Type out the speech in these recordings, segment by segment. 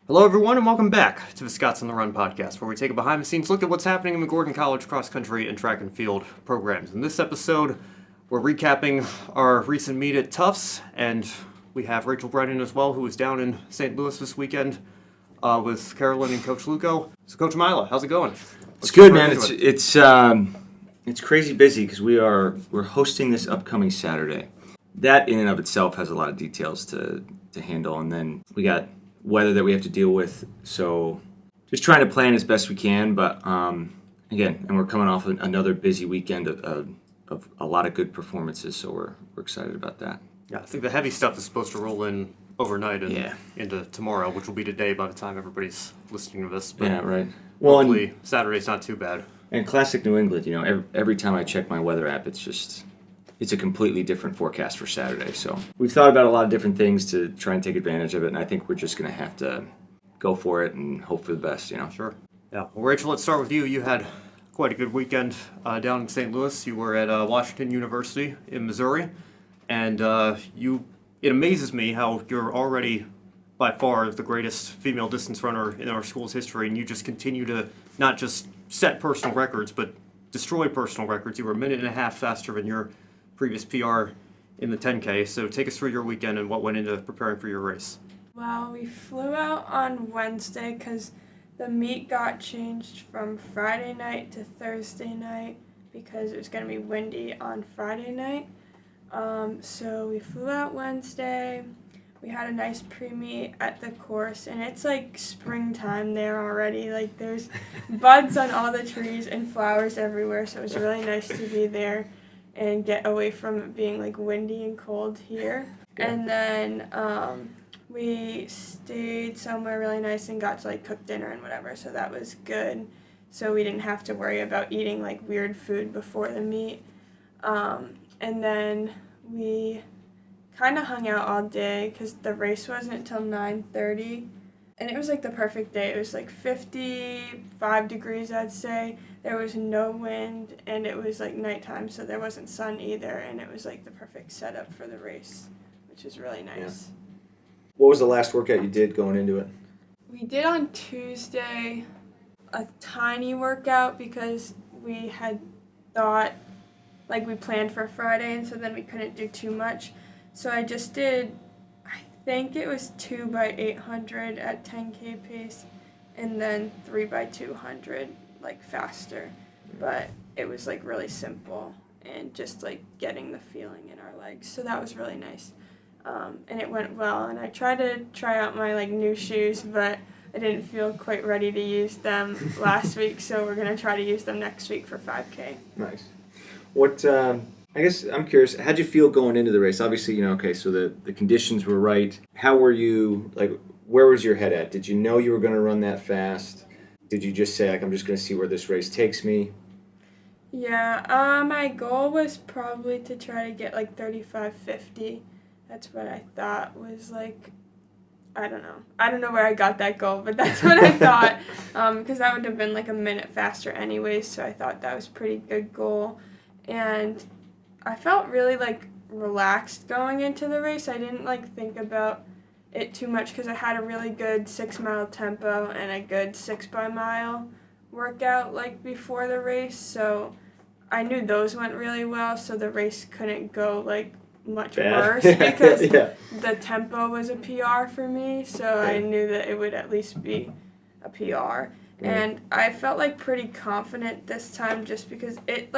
Hello, everyone, and welcome back to the Scots on the Run podcast, where we take a behind-the-scenes look at what's happening in the Gordon College cross-country and track and field programs. In this episode, we're recapping our recent meet at Tufts, and we have Rachel Brennan as well, who was down in St. Louis this weekend with Carolyn and Coach Luco. So, Coach Mila, how's it going? It's good, man. It's crazy busy because we're hosting this upcoming Saturday. That in and of itself has a lot of details to handle, and then we got weather that we have to deal with. So just trying to plan as best we can, but again, and we're coming off another busy weekend of a lot of good performances, so we're excited about that. Yeah, I think the heavy stuff is supposed to roll in overnight and into tomorrow, which will be today by the time everybody's listening to this. But yeah, right. Well, hopefully Saturday's not too bad. And classic New England, every time I check my weather app, it's a completely different forecast for Saturday. So we've thought about a lot of different things to try and take advantage of it, and I think we're just going to have to go for it and hope for the best, Sure. Yeah. Well, Rachel, let's start with you. You had quite a good weekend down in St. Louis. You were at Washington University in Missouri, and it amazes me how you're already by far the greatest female distance runner in our school's history, and you just continue to not just set personal records, but destroy personal records. You were a minute and a half faster than your previous PR in the 10K. So take us through your weekend and what went into preparing for your race. Well, we flew out on Wednesday because the meet got changed from Friday night to Thursday night because it was going to be windy on Friday night. So we flew out Wednesday. We had a nice pre-meet at the course, and it's like springtime there already. Like there's buds on all the trees and flowers everywhere, so it was really nice to be there and get away from it being like windy and cold here. And then we stayed somewhere really nice and got to like cook dinner and whatever, so that was good. So we didn't have to worry about eating like weird food before the meet. And then we kind of hung out all day because the race wasn't until 9:30. And it was like the perfect day. It was like 55 degrees, I'd say. There was no wind, and it was like nighttime, so there wasn't sun either. And it was like the perfect setup for the race, which was really nice. Yeah. What was the last workout you did going into it? We did on Tuesday a tiny workout because we had thought, like we planned for Friday, and so then we couldn't do too much. So I just did, I think it was 2x800 at 10K pace, and then 3x200 like faster. But it was like really simple and just like getting the feeling in our legs. So that was really nice. And it went well. And I tried to try out my like new shoes, but I didn't feel quite ready to use them last week. So we're going to try to use them next week for 5K. Nice. What, I guess I'm curious, how'd you feel going into the race? Obviously, okay, so the conditions were right. How were you, where was your head at? Did you know you were going to run that fast? Did you just say, I'm just going to see where this race takes me? Yeah, my goal was probably to try to get 35:50. That's what I thought was I don't know. I don't know where I got that goal, but that's what I thought. Because that would have been a minute faster anyways, so I thought that was a pretty good goal. And I felt really relaxed going into the race. I didn't think about it too much because I had a really good 6-mile tempo and a good 6-by-mile workout before the race. So I knew those went really well, so the race couldn't go much worse because the tempo was a PR for me. So I knew that it would at least be a PR. Right. And I felt pretty confident this time just because it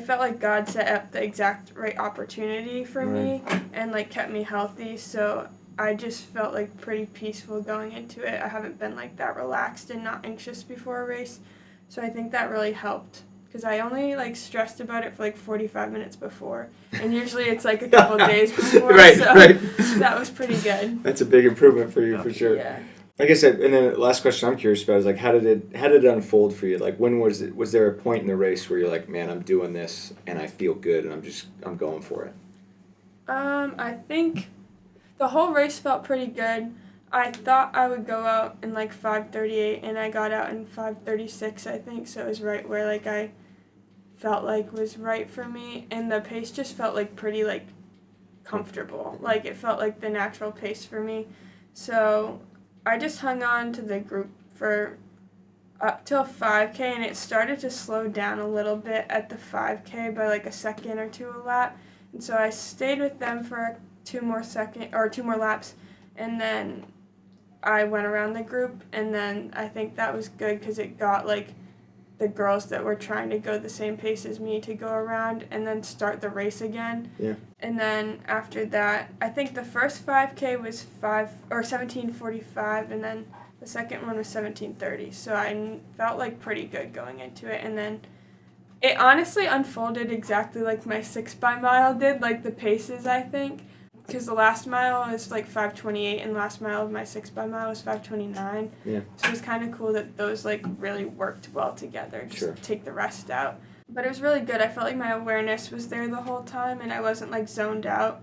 felt like God set up the exact right opportunity for me and kept me healthy. So I just felt pretty peaceful going into it. I haven't been that relaxed and not anxious before a race. So I think that really helped because I only stressed about it for 45 minutes before. And usually it's a couple days before. Right. That was pretty good. That's a big improvement for you for sure. Yeah. I guess, and then the last question I'm curious about is how did it unfold for you? When was there a point in the race where you're man, I'm doing this and I feel good and I'm going for it? I think the whole race felt pretty good. I thought I would go out in 5:38 and I got out in 5:36 I think, so it was right where I felt was right for me, and the pace just felt pretty comfortable. It felt like the natural pace for me. So I just hung on to the group for up till 5K, and it started to slow down a little bit at the 5K by like a second or two a lap. And so I stayed with them for two more laps, and then I went around the group, and then I think that was good because it got like the girls that were trying to go the same pace as me to go around and then start the race again. Yeah. And then after that, I think the first 5K was 17:45, and then the second one was 17:30. So I felt like pretty good going into it, and then it honestly unfolded exactly like my 6 by mile did, like the paces, I think. Because the last mile was like 5:28, and the last mile of my 6 by mile was 5:29. Yeah. So it was kind of cool that those like really worked well together. Just Sure. take the rest out. But it was really good. I felt like my awareness was there the whole time, and I wasn't like zoned out.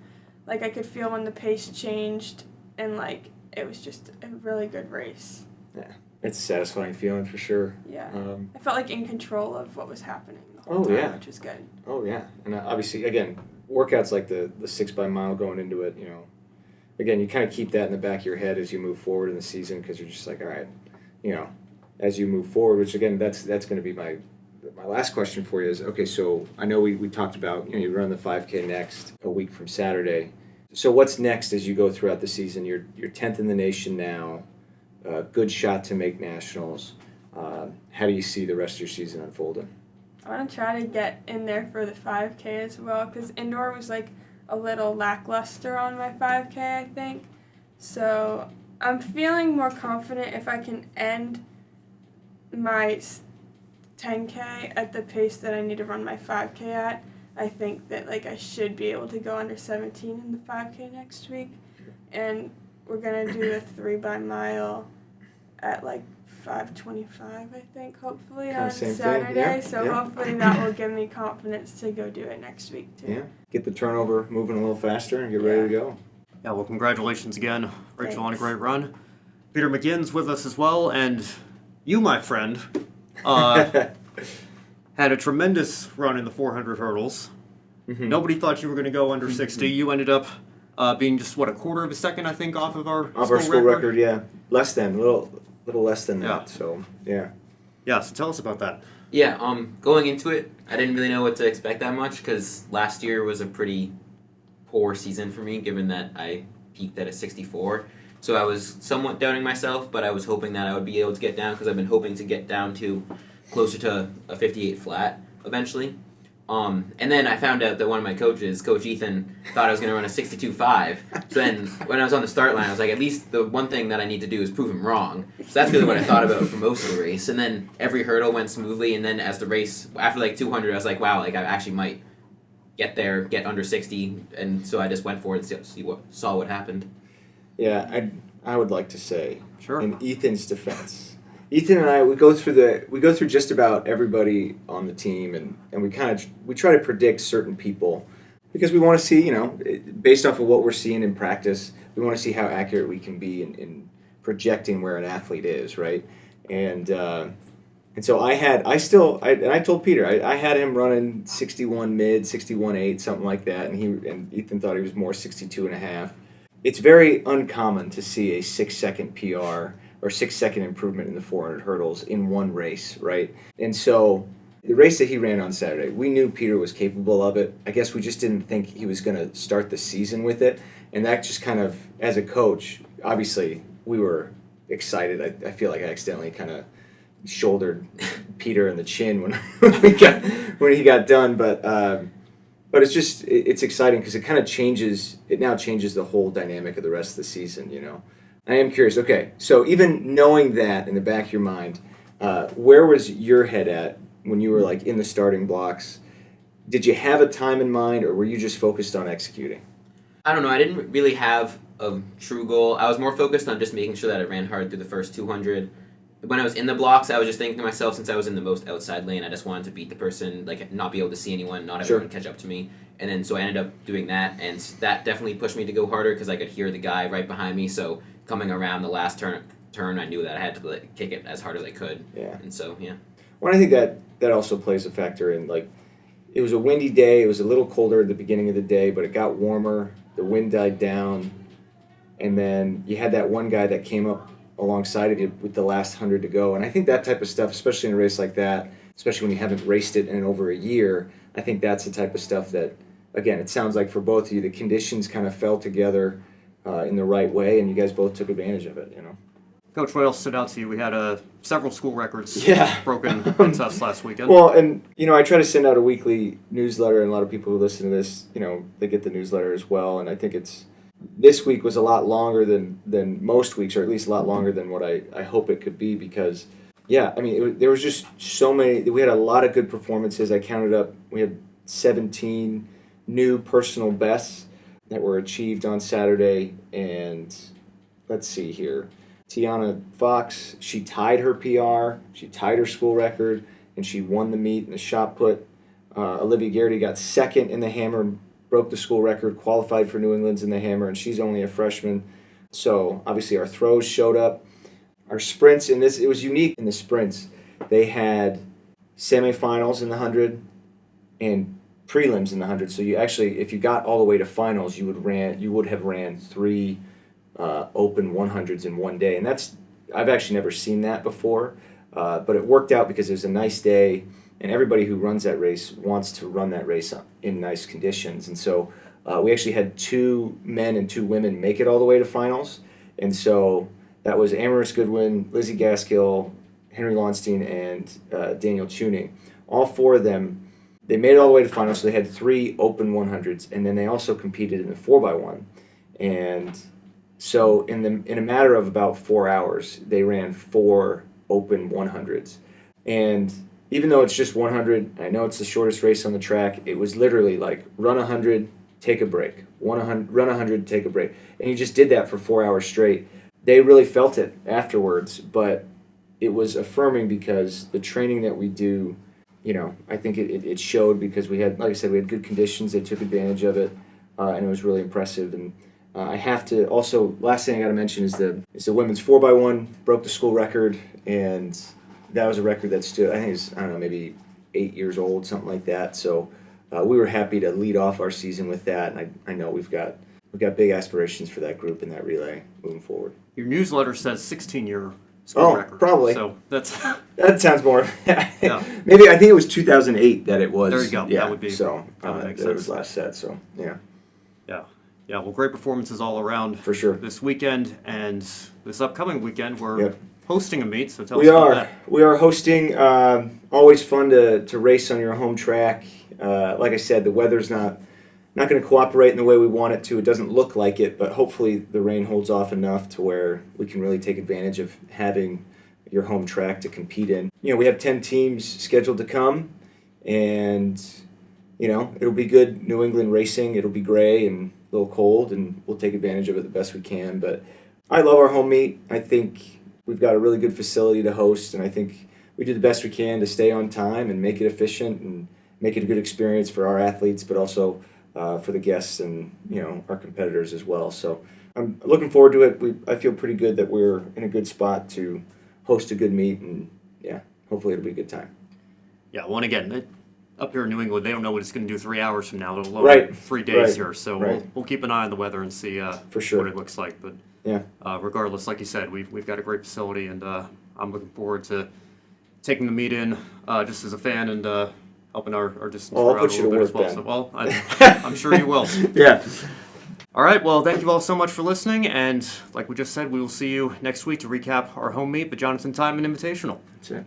Like I could feel when the pace changed, and like it was just a really good race. Yeah. It's a satisfying feeling for sure. Yeah. I felt like in control of what was happening the whole Oh, time, yeah. which was good. Oh yeah, and obviously again, workouts like the 6 by mile going into it, you know, again you kind of keep that in the back of your head as you move forward in the season because you're just like, all right, you know, as you move forward, which again that's going to be my last question for you is, okay, so I know we talked about, you know, you run the 5K next a week from Saturday. So what's next as you go throughout the season? You're 10th in the nation now, good shot to make nationals. How do you see the rest of your season unfolding? I want to try to get in there for the 5K as well, because indoor was like a little lackluster on my 5K, I think. So I'm feeling more confident if I can end my 10K at the pace that I need to run my 5K at. I think that like I should be able to go under 17 in the 5K next week. And we're going to do a 3 by mile at like 5:25, I think, hopefully, Kinda on same thing, Saturday. yeah, So yeah. hopefully that will give me confidence to go do it next week, too. Yeah, get the turnover moving a little faster and get ready to go. Yeah, well, congratulations again, Rachel, on a Thanks. great run. Peter McGinn's with us as well, and you, my friend, had a tremendous run in the 400 hurdles. Mhm. Nobody thought you were going to go under 60. You ended up being just, a quarter of a second, I think, off of our school record, yeah. Less than, a little less than Yeah. that, so, yeah. Yeah, so tell us about that. Yeah, going into it, I didn't really know what to expect that much because last year was a pretty poor season for me, given that I peaked at a 64. So I was somewhat doubting myself, but I was hoping that I would be able to get down because I've been hoping to get down to closer to a 58 flat eventually. And then I found out that one of my coaches, Coach Ethan, thought I was going to run a 62.5. So then when I was on the start line, I was like, at least the one thing that I need to do is prove him wrong. So that's really what I thought about for most of the race. And then every hurdle went smoothly. And then as the race, after like 200, I was like, wow, like I actually might get there, get under 60. And so I just went for it and saw what happened. Yeah, I would like to say, Sure. in Ethan's defense, Ethan and I, we go through just about everybody on the team, and we try to predict certain people because we want to see, you know, based off of what we're seeing in practice, we want to see how accurate we can be in projecting where an athlete is, right? And so I told Peter I had him running 61 mid, 61.8, something like that, and Ethan thought he was more 62.5. It's very uncommon to see a 6-second PR or 6-second improvement in the 400 hurdles in one race, right? And so the race that he ran on Saturday, we knew Peter was capable of it. I guess we just didn't think he was going to start the season with it. And that just kind of, as a coach, obviously we were excited. I feel like I accidentally kind of shouldered Peter in the chin when he got done. But it's exciting because it now changes the whole dynamic of the rest of the season, you know. I am curious. Okay, so even knowing that in the back of your mind, where was your head at when you were like in the starting blocks? Did you have a time in mind, or were you just focused on executing? I don't know. I didn't really have a true goal. I was more focused on just making sure that I ran hard through the first 200. When I was in the blocks, I was just thinking to myself, since I was in the most outside lane, I just wanted to beat the person, like not be able to see anyone, not everyone catch up to me. And then so I ended up doing that, and that definitely pushed me to go harder because I could hear the guy right behind me. So coming around the last turn, I knew that I had to kick it as hard as I could. Yeah. And so, yeah. Well, I think that also plays a factor in, like, it was a windy day. It was a little colder at the beginning of the day, but it got warmer. The wind died down. And then you had that one guy that came up alongside of you with the last 100 to go. And I think that type of stuff, especially in a race like that, especially when you haven't raced it in over a year, I think that's the type of stuff that, again, it sounds like for both of you, the conditions kind of fell together in the right way, and you guys both took advantage of it, you know. Coach, what else stood out to you? We had several school records broken in Tufts last weekend. Well, and, you know, I try to send out a weekly newsletter, and a lot of people who listen to this, you know, they get the newsletter as well, and I think this week was a lot longer than most weeks, or at least a lot longer than what I hope it could be, because, yeah, I mean, there was just so many. We had a lot of good performances. I counted up, we had 17 new personal bests that were achieved on Saturday, and let's see here. Tiana Fox, she tied her PR, she tied her school record, and she won the meet in the shot put. Olivia Garrity got second in the hammer, broke the school record, qualified for New England's in the hammer, and she's only a freshman. So obviously our throws showed up. Our sprints, and it was unique in the sprints. They had semifinals in the 100 and prelims in the 100. So you actually, if you got all the way to finals, you would have ran 3 open 100s in one day, and I've actually never seen that before, but it worked out because it was a nice day, and everybody who runs that race wants to run that race in nice conditions, and so we actually had 2 men and 2 women make it all the way to finals, and so that was Amaris Goodwin, Lizzie Gaskill, Henry Launstein, and Daniel Tuning. All 4 of them, they made it all the way to finals, so they had 3 open 100s, and then they also competed in the 4x1, and so in a matter of about 4 hours, they ran 4 open 100s. And even though it's just 100, I know it's the shortest race on the track, it was literally like run 100, take a break. Run 100, take a break. And you just did that for 4 hours straight. They really felt it afterwards, but it was affirming because the training that we do, you know, I think it showed because we had, like I said, we had good conditions. They took advantage of it, and it was really impressive. And I have to also, last thing I got to mention is the women's 4x1 broke the school record, and that was a record that stood, I think it's, I don't know, maybe 8 years old, something like that. So we were happy to lead off our season with that, and I know we've got big aspirations for that group and that relay moving forward. Your newsletter says 16-year school record. Probably. So that sounds more. Yeah. Maybe I think it was 2008 that it was. There you go. Yeah, That would be. so that would make that sense. was last set. So yeah. Yeah, well, great performances all around For sure. this weekend, and this upcoming weekend we're Yep. hosting a meet, so tell us about that. We are hosting. Always fun to race on your home track. Like I said, the weather's not going to cooperate in the way we want it to. It doesn't look like it, but hopefully the rain holds off enough to where we can really take advantage of having your home track to compete in. You know, we have 10 teams scheduled to come, and you know, it'll be good New England racing. It'll be gray and a little cold, and we'll take advantage of it the best we can. But I love our home meet. I think we've got a really good facility to host, and I think we do the best we can to stay on time and make it efficient and make it a good experience for our athletes, but also for the guests and, you know, our competitors as well. So I'm looking forward to it. I feel pretty good that we're in a good spot to host a good meet, and yeah, hopefully it'll be a good time. Yeah, well, and again, up here in New England, they don't know what it's going to do 3 hours from now, let alone 3 days here. So we'll keep an eye on the weather and see For sure. what it looks like. But yeah, regardless, like you said, we've got a great facility, and I'm looking forward to taking the meet in just as a fan and helping our distance I'll out put a you little to bit work, as Ben. well. So, well, I'm sure you will. Yeah. All right, well, thank you all so much for listening, and like we just said, we will see you next week to recap our home meet, the Jonathan Timon Invitational. That's it.